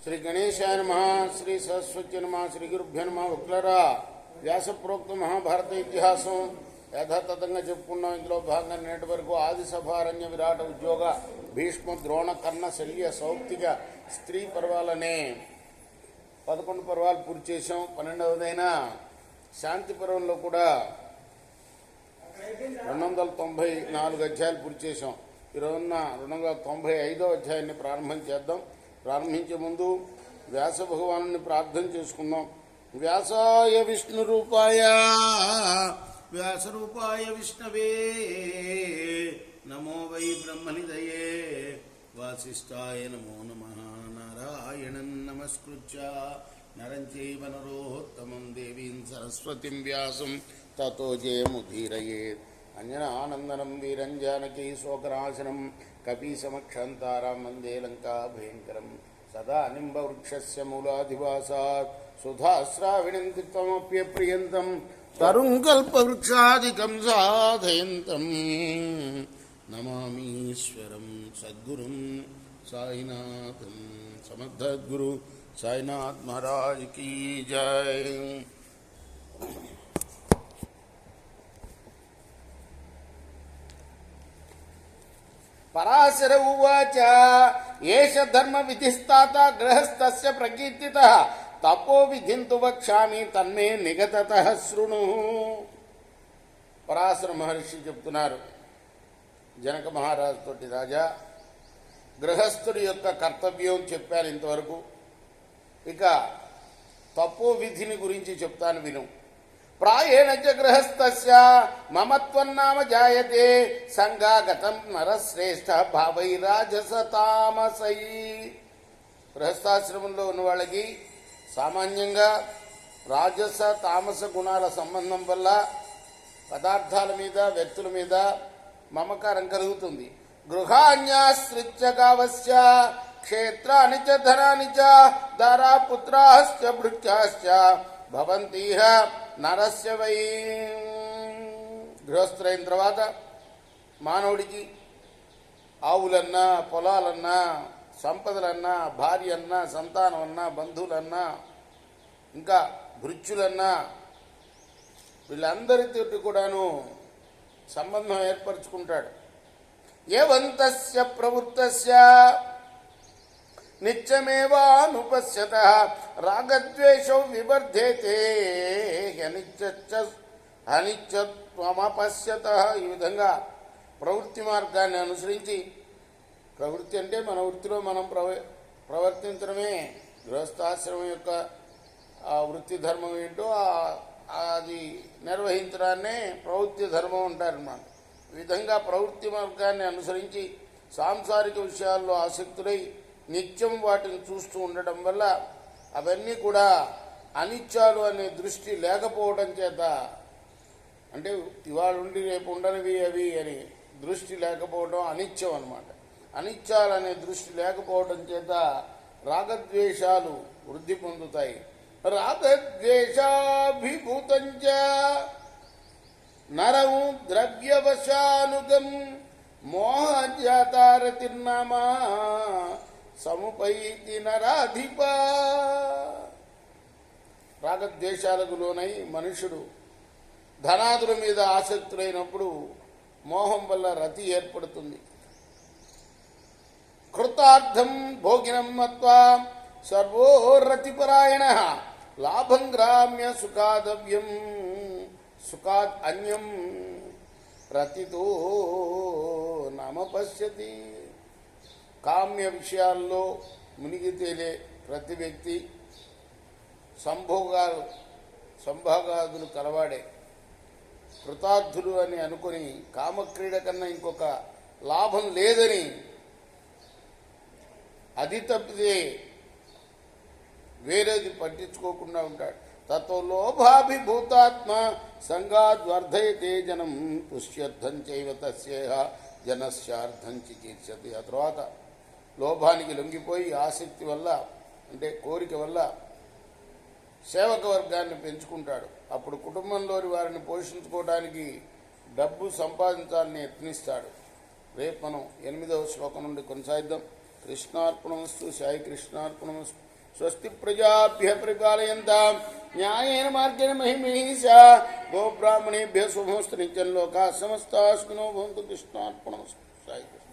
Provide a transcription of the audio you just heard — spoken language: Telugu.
శ్రీ గణేశాయ నమః. శ్రీ సరస్వతి నమః. శ్రీ గురుభ్యో నమః. వక్లరా వ్యాసప్రోక్త మహాభారత ఇతిహాసం యథాతథంగా చెప్పుకున్నాం. ఇందులో భాగంగా నేటి వరకు ఆది సభారణ్య విరాట ఉద్యోగ భీష్మ ద్రోణ కర్ణ శల్య సౌప్తిక స్త్రీ పర్వాలనే 11 పర్వాలు పూర్తి చేసాం. 12వదైన శాంతి పర్వంలో కూడా 294 అధ్యాయాలు పూర్తి చేసాం. ఈరోజున 295వ అధ్యాయాన్ని ప్రారంభం చేద్దాం. ప్రారంభించే ముందు వ్యాస భగవాను ప్రార్థన చేసుకుందాం. వ్యాసాయ విష్ణు రూపాయ వ్యాస రూపాయ విష్ణవే నమో వై బ్రహ్మనిదయే వాసిష్ఠాయ నమో నమః. నారాయణం నమస్కృత్య నరం చైవ నరోత్తమం దేవీం సరస్వతిం వ్యాసం తతో జయముదీరయేత్. అంజనానందనం వీరం జానకీ శోకనాశనం కపీసమక్షంతారాం వందే లంకా భయంకరం. సదా నింబవృక్షస్య మూలాధివాసాత్ సుధాశ్రావిణం తీర్థమప్యప్రియంతం తరుంకల్పవృక్షాదికం సాధయంతం నమామీశ్వరం సద్గురుం సాయినాథం. సమర్థద్గురు సాయినాథ్ మహారాజ్ కీ జై. పరాశర ఉవాచ ఏష ధర్మ విధిస్తాత గృహస్థస్య ప్రకీర్తితః తపో విధింతు వక్ష్యామి తన్మే నిగతతః శృణు. పరాశర మహర్షి చెప్తున్నారు జనక మహారాజు తోటి, రాజా గృహస్థుడి యొక్క కర్తవ్యం చెప్పాను ఇంతవరకు, ఇక తపో విధిని గురించి చెప్తాను విను. ప్రాయేణ చ గృహస్థస్య మమత్వన్నామ జాయతే సంగాగతం నరశ్రేష్ఠ భావై రాజస తామసై. గృహస్థాశ్రమంలో ఉన్న వాళ్ళకి సామాన్యంగా రాజస తామస గుణాల సంబంధం వల్ల పదార్థాల మీద వ్యక్తుల మీద మమకారం కలుగుతుంది. గృహాన్యాశ్రిత్య గావస్య క్షేత్రాని చ ధనాని చ దారాపుత్రాశ్చ భృత్యాశ్చ భవంతిహ నరస్య వై. గృహస్థులైన తర్వాత మానవుడికి ఆవులన్నా పొలాలన్నా సంపదలన్నా భార్య అన్నా సంతానం అన్నా బంధువులన్నా ఇంకా భృత్యులన్నా వీళ్ళందరితో కూడాను సంబంధం ఏర్పరచుకుంటాడు. ఏవంతస్య ప్రవృత్తస్య నిత్యమేవానుపశ్యతః రాగద్వేషౌ వివర్ధేతే అనిత్యత్వమపశ్యతః. ఈ విధంగా ప్రవృత్తి మార్గాన్ని అనుసరించి, ప్రవృత్తి అంటే మన వృత్తిలో మనం ప్రవర్తించడమే. గృహస్థాశ్రమం యొక్క ఆ వృత్తి ధర్మం ఏంటో అది నిర్వహించడాన్నే ప్రవృత్తి ధర్మం అంటారన్నమాట. ఈ విధంగా ప్రవృత్తి మార్గాన్ని అనుసరించి సాంసారిక విషయాల్లో ఆసక్తులై నిత్యం వాటిని చూస్తూ ఉండటం వల్ల అవన్నీ కూడా అనిత్యాలు అనే దృష్టి లేకపోవడం చేత, అంటే ఇవాళ ఉండి రేపు ఉండనివి అవి అని దృష్టి లేకపోవడం అనిత్యం అన్నమాట. అనిత్యాలు అనే దృష్టి లేకపోవడం చేత రాగద్వేషాలు వృద్ధి పొందుతాయి. రాగద్వేషాభిభూతంచ నరం ద్రవ్యవశానుగం మోహజాతారతిర్నామా సముపైతి నరాధిప. రాగద్వేషాలకు లోనై మనుషుడు ధనాదుల మీద ఆసక్తులైనప్పుడు మోహం వల్ల రతి ఏర్పడుతుంది. కృతార్థం భోగినం మత్వా సర్వో రతిపరాయణ లాభం గ్రామ్య సుఖాదవ్యం సుఖాద్ అన్యం రతితో నామ పశ్యతి. కామ్య విషయాల్లో మునిగి తేలే ప్రతి వ్యక్తి సంభోగాదులు కలవాడే. కృతార్థులు అని అనుకుని కామక్రీడ కన్నా ఇంకొక లాభం లేదని అది తప్పితే వేరేది పట్టించుకోకుండా ఉంటాడు. తతో లోభాభిభూతాత్మ సంగాద్వర్ధయతే జనం పుష్యర్థం చైవ తస్యేహ జనస్యార్థం చికీర్షతి. ఆ తర్వాత లోభానికి లొంగిపోయి ఆసక్తి వల్ల, అంటే కోరిక వల్ల సేవక వర్గాన్ని పెంచుకుంటాడు. అప్పుడు కుటుంబంలోని వారిని పోషించుకోవడానికి డబ్బు సంపాదించాలని యత్నిస్తాడు. రేపు మనం 8వ శ్లోకం నుండి కొనసాగిద్దాం. కృష్ణార్పణమస్తు. సాయి కృష్ణార్పణమస్తు. స్వస్తి ప్రజాభ్య పరిపాలయంతాం న్యాయేన మార్గేణ మహిమహీష గోబ్రాహ్మణేభ్య శుభమస్తు నిత్యం లోకా సమస్తాస్మినో భవంతు కృష్ణార్పణమస్తు. సాయి కృష్ణ.